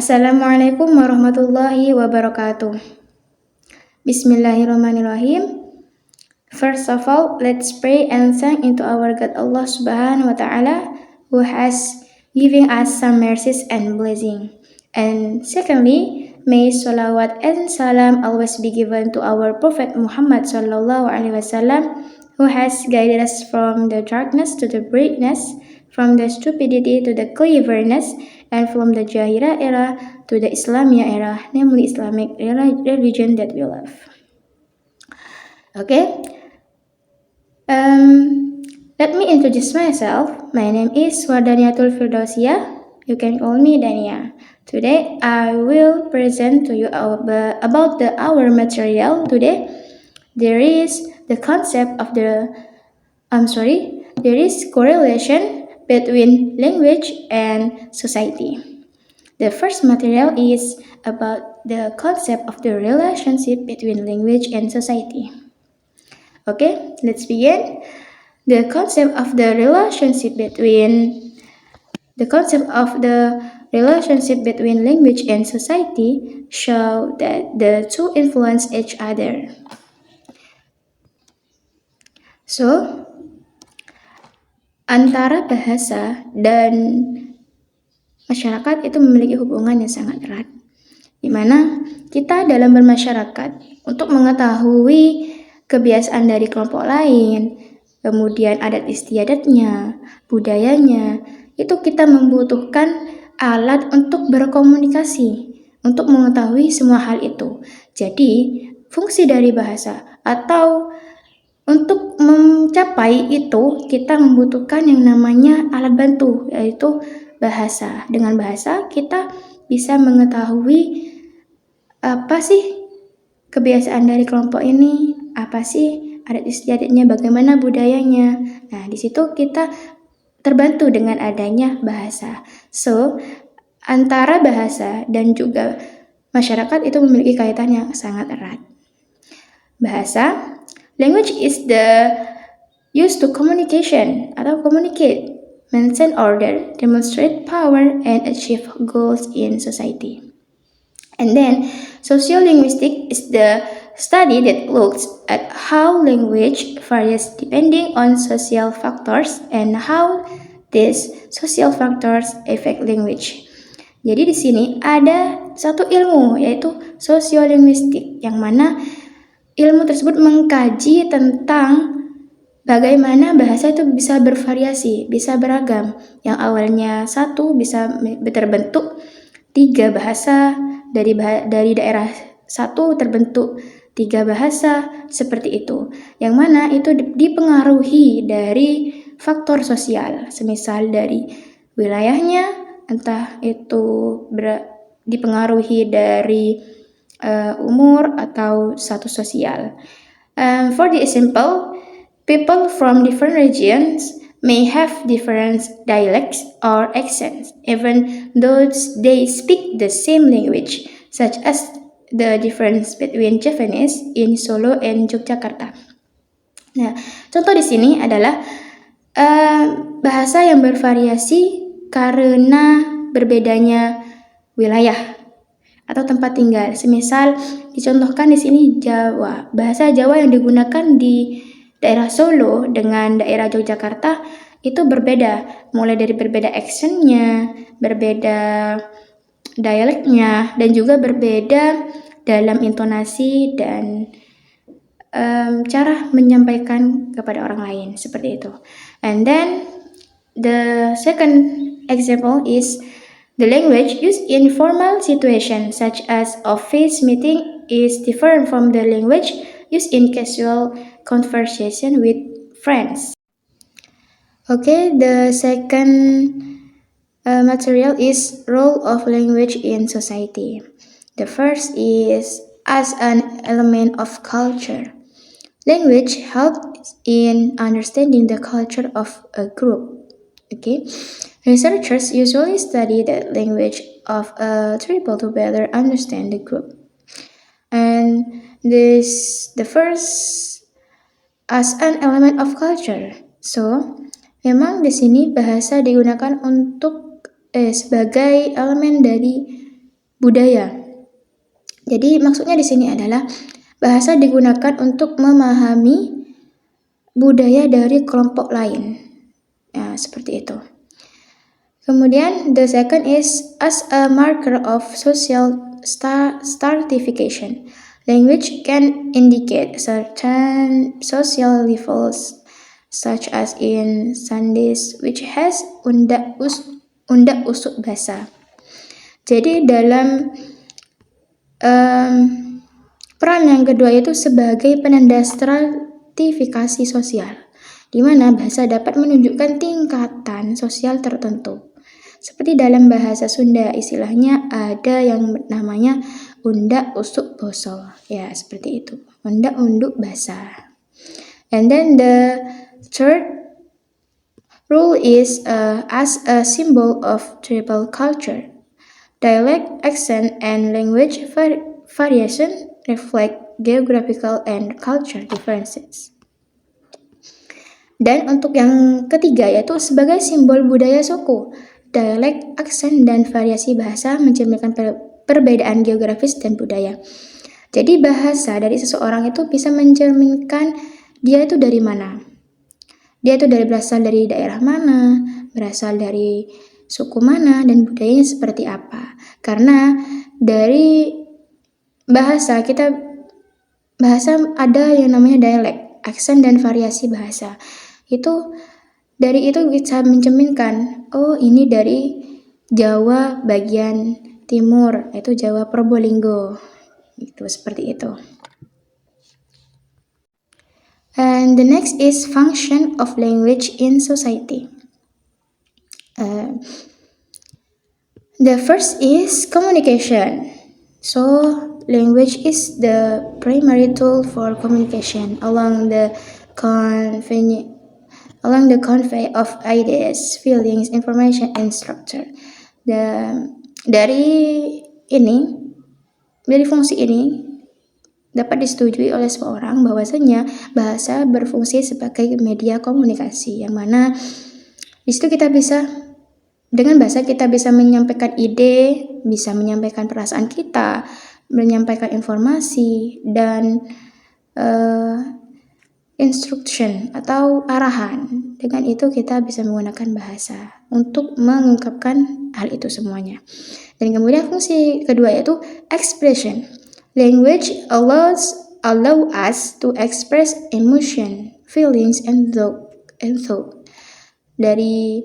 Assalamualaikum warahmatullahi wabarakatuh. Bismillahirrahmanirrahim. First of all, let's pray and thank into our God Allah Subhanahu wa Ta'ala who has given us some mercies and blessing. And secondly, may salawat and salam always be given to our Prophet Muhammad Sallallahu Alaihi Wasallam who has guided us from the darkness to the brightness, from the stupidity to the cleverness, and from the Jahira era to the Islamia era, namely Islamic religion that we love. Okay, let me introduce myself. My name is Wardaniatul Firdausia. You can call me Dania. Today I will present to you about our material today. There is correlation between language and society. The first material is about the concept of the relationship between language and society. Okay, let's begin. The concept of the relationship between language and society show that the two influence each other. So, antara bahasa dan masyarakat itu memiliki hubungan yang sangat erat, di mana kita dalam bermasyarakat untuk mengetahui kebiasaan dari kelompok lain, kemudian adat istiadatnya, budayanya, itu kita membutuhkan alat untuk berkomunikasi, untuk mengetahui semua hal itu. Jadi, fungsi dari bahasa atau untuk mencapai itu, kita membutuhkan yang namanya alat bantu, yaitu bahasa. Dengan bahasa, kita bisa mengetahui apa sih kebiasaan dari kelompok ini, apa sih adat istiadatnya, bagaimana budayanya. Nah, di situ kita terbantu dengan adanya bahasa. So, antara bahasa dan juga masyarakat itu memiliki kaitan yang sangat erat. Bahasa, language is the used to communication atau communicate, maintain order, demonstrate power, and achieve goals in society. And then, sociolinguistic is the study that looks at how language varies depending on social factors and how these social factors affect language. Jadi di sini ada satu ilmu yaitu sociolinguistic, yang mana ilmu tersebut mengkaji tentang bagaimana bahasa itu bisa bervariasi, bisa beragam. Yang awalnya satu bisa terbentuk 3 bahasa, dari daerah satu terbentuk 3 bahasa, seperti itu. Yang mana itu dipengaruhi dari faktor sosial, semisal dari wilayahnya, entah itu dipengaruhi dari umur atau status sosial. For the example, people from different regions may have different dialects or accents, even though they speak the same language, such as the difference between Javanese in Solo and Yogyakarta. Nah, contoh di sini adalah bahasa yang bervariasi karena berbedanya wilayah atau tempat tinggal. Semisal dicontohkan di sini Jawa. Bahasa Jawa yang digunakan di daerah Solo dengan daerah Yogyakarta itu berbeda, mulai dari berbeda accent-nya, berbeda dialeknya, dan juga berbeda dalam intonasi dan cara menyampaikan kepada orang lain, seperti itu. And then the second example is the language used in formal situations such as office meeting is different from the language used in casual conversation with friends. Okay, the second material is role of language in society. The first is as an element of culture. Language helps in understanding the culture of a group. Okay, researchers usually study the language of a tribe to better understand the group. And the first as an element of culture. So, memang di sini bahasa digunakan untuk sebagai elemen dari budaya. Jadi maksudnya di sini adalah bahasa digunakan untuk memahami budaya dari kelompok lain. Ya, seperti itu. Kemudian the second is as a marker of social stratification. Language can indicate certain social levels, such as in Sandis, which has undak usuk bahasa. Jadi dalam peran yang kedua itu sebagai penanda stratifikasi sosial, di mana bahasa dapat menunjukkan tingkatan sosial tertentu. Seperti dalam bahasa Sunda, istilahnya ada yang namanya undak usuk boso. Ya, seperti itu. Undak unduk basa. And then the third rule is as a symbol of tribal culture. Dialect, accent, and language variation reflect geographical and culture differences. Dan untuk yang ketiga yaitu sebagai simbol budaya suku. Dialek, aksen, dan variasi bahasa mencerminkan perbedaan geografis dan budaya. Jadi bahasa dari seseorang itu bisa mencerminkan dia itu dari mana. Dia itu berasal dari daerah mana, berasal dari suku mana, dan budayanya seperti apa. Karena dari bahasa ada yang namanya dialek, aksen, dan variasi bahasa. Dari itu bisa mencerminkan, oh ini dari Jawa bagian timur, itu Jawa Probolinggo. Itu seperti itu. And the next is function of language in society. The first is communication. So language is the primary tool for communication along the convey of ideas, feelings, information, and structure. Dari fungsi ini dapat disetujui oleh seseorang bahwasanya bahasa berfungsi sebagai media komunikasi, yang mana di situ dengan bahasa kita bisa menyampaikan ide, bisa menyampaikan perasaan kita, menyampaikan informasi, dan instruction atau arahan. Dengan itu kita bisa menggunakan bahasa untuk mengungkapkan hal itu semuanya. Dan kemudian fungsi kedua yaitu expression. Language allow us to express emotion, feelings, and thought. Dari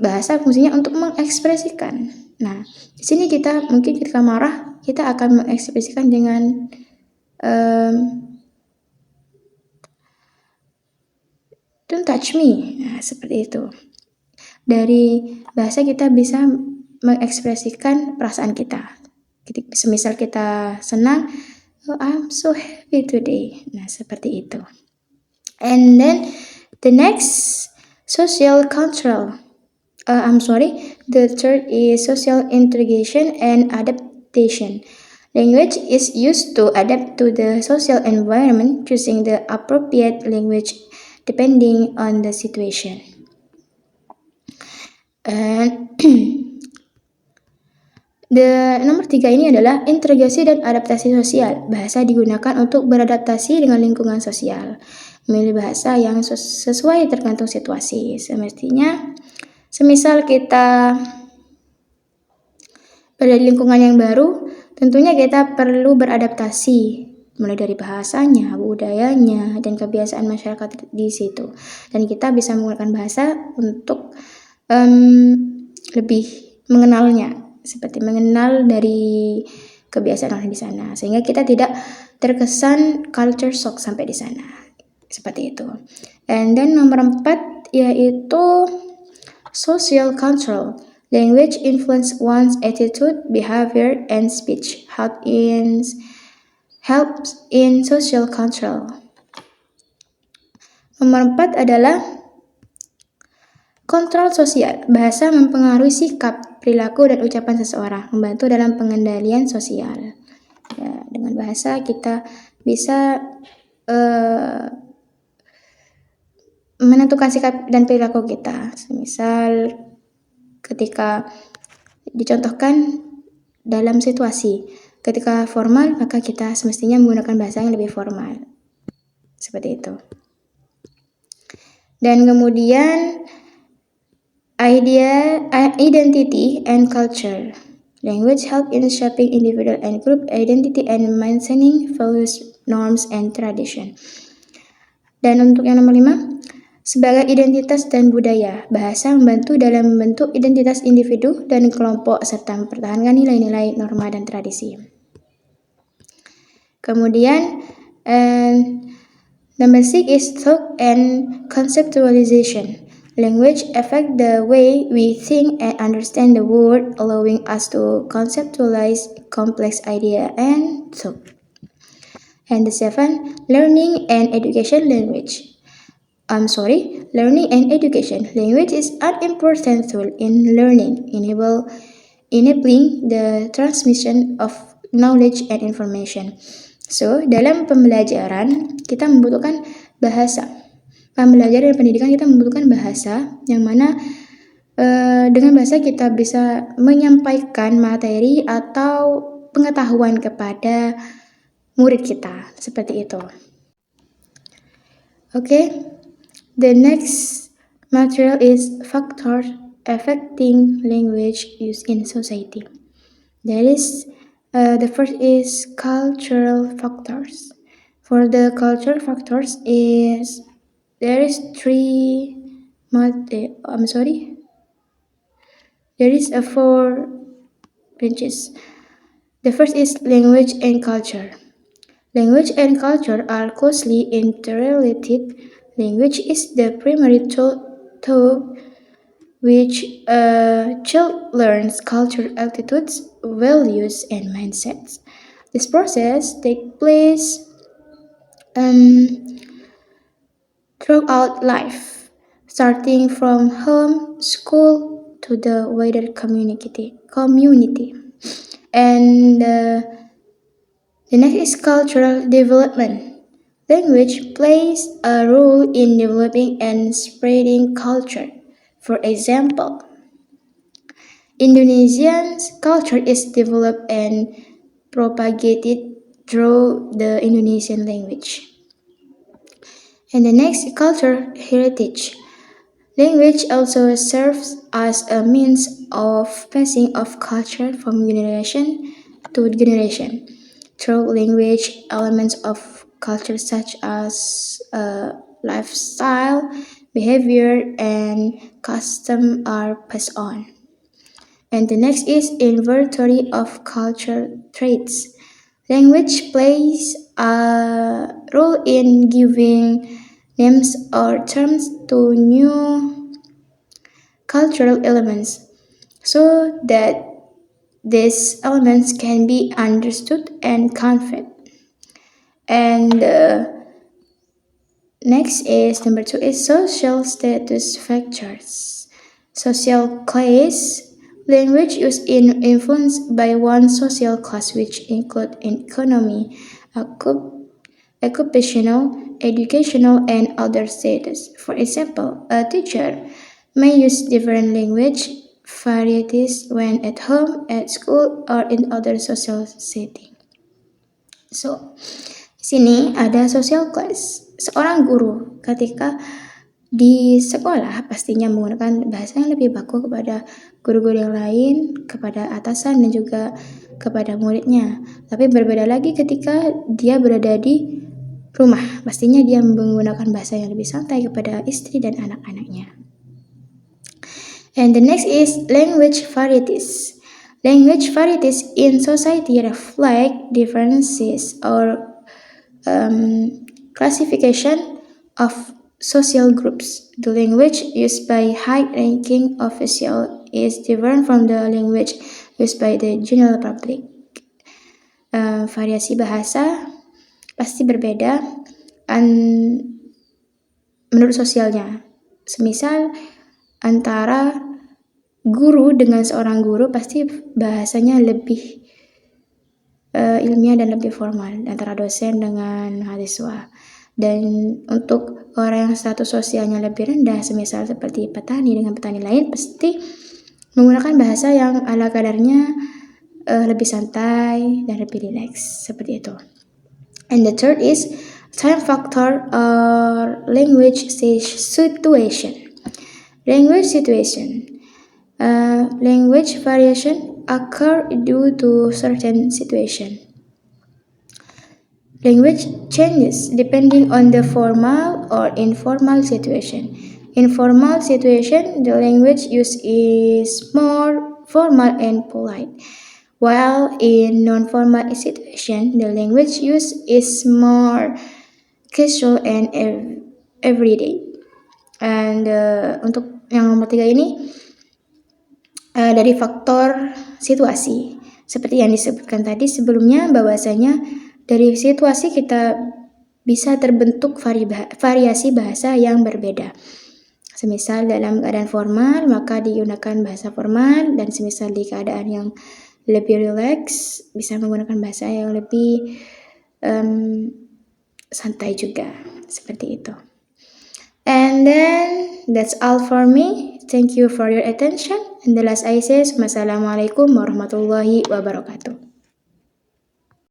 bahasa fungsinya untuk mengekspresikan. Nah, di sini kita mungkin ketika marah kita akan mengekspresikan dengan don't touch me. Nah, seperti itu. Dari bahasa kita bisa mengekspresikan perasaan kita. Semisal kita senang, oh, I'm so happy today. Nah, seperti itu. And then the next social cultural. The third is social integration and adaptation. Language is used to adapt to the social environment, choosing the appropriate language depending on the situation. And nomor 3 ini adalah integrasi dan adaptasi sosial. Bahasa digunakan untuk beradaptasi dengan lingkungan sosial. Memilih bahasa yang sesuai tergantung situasi. Semisal kita pada lingkungan yang baru, tentunya kita perlu beradaptasi, mulai dari bahasanya, budayanya, dan kebiasaan masyarakat di situ. Dan kita bisa menggunakan bahasa untuk lebih mengenalnya, seperti mengenal dari kebiasaan orang di sana, sehingga kita tidak terkesan culture shock sampai di sana. Seperti itu. And then nomor 4 yaitu social control. Language influence one's attitude, behavior, and speech. Helps in social control. Nomor 4 adalah kontrol sosial. Bahasa mempengaruhi sikap, perilaku, dan ucapan seseorang, membantu dalam pengendalian sosial. Ya, dengan bahasa kita bisa menentukan sikap dan perilaku kita. Misal ketika dicontohkan dalam situasi. Ketika formal, maka kita semestinya menggunakan bahasa yang lebih formal. Seperti itu. Dan kemudian identity and culture. Language help in shaping individual and group identity and maintaining values, norms, and tradition. Dan untuk yang nomor 5, sebagai identitas dan budaya, bahasa membantu dalam membentuk identitas individu dan kelompok serta mempertahankan nilai-nilai, norma, dan tradisi. Kemudian, number 6 is thought and conceptualization. Language affects the way we think and understand the world, allowing us to conceptualize complex ideas and thought. And the 7, learning and education. Learning and education. Language is an important tool in learning, enabling the transmission of knowledge and information. So, dalam pembelajaran kita membutuhkan bahasa. Pembelajaran dan pendidikan kita membutuhkan bahasa, yang mana dengan bahasa kita bisa menyampaikan materi atau pengetahuan kepada murid kita, seperti itu. Okay, the next material is factors affecting language use in society. That is, the first is cultural factors. For the cultural factors there is 4 branches. The first is language and culture. Language and culture are closely interrelated. Language is the primary tool through which a child learns cultural attitudes, values, and mindsets. This process takes place throughout life, starting from home, school, to the wider community. And the next is cultural development. Language plays a role in developing and spreading culture. For example, Indonesian culture is developed and propagated through the Indonesian language. And the next, cultural heritage. Language also serves as a means of passing of culture from generation to generation. Through language, elements of culture such as lifestyle, behavior, and custom are passed on. And the next is inventory of cultural traits. Language plays a role in giving names or terms to new cultural elements so that these elements can be understood and conveyed. And next is number 2 is social status factors. Social class. Language use is influenced by one social class, which include economy, occupational, educational, and other status. For example, a teacher may use different language varieties when at home, at school, or in other social setting. So, di sini ada social class. Seorang guru ketika di sekolah pastinya menggunakan bahasa yang lebih baku kepada guru-guru yang lain, kepada atasan, dan juga kepada muridnya. Tapi berbeda lagi ketika dia berada di rumah. Pastinya dia menggunakan bahasa yang lebih santai kepada istri dan anak-anaknya. And the next is language varieties. Language varieties in society reflect differences or classification of social groups. The language used by high-ranking officials is different from the language used by the general public. Variasi bahasa pasti berbeda menurut sosialnya. Semisal antara guru dengan seorang guru pasti bahasanya lebih ilmiah dan lebih formal, antara dosen dengan mahasiswa. Dan untuk orang yang status sosialnya lebih rendah, semisal seperti petani dengan petani lain, pasti menggunakan bahasa yang ala kadarnya lebih santai dan lebih relax, seperti itu. And the third is time factor or language situation. Language situation. Language variation occur due to certain situation. Language changes depending on the formal or informal situation. In formal situation, the language used is more formal and polite, while in non-formal situation, the language used is more casual and everyday. And untuk yang nomor 3 ini dari faktor situasi. Seperti yang disebutkan tadi sebelumnya, bahwasanya dari situasi kita bisa terbentuk variasi bahasa yang berbeda. Semisal dalam keadaan formal, maka digunakan bahasa formal, dan semisal di keadaan yang lebih rileks, bisa menggunakan bahasa yang lebih santai juga, seperti itu. And then, that's all for me. Thank you for your attention. And the last I say, Wassalamualaikum warahmatullahi wabarakatuh.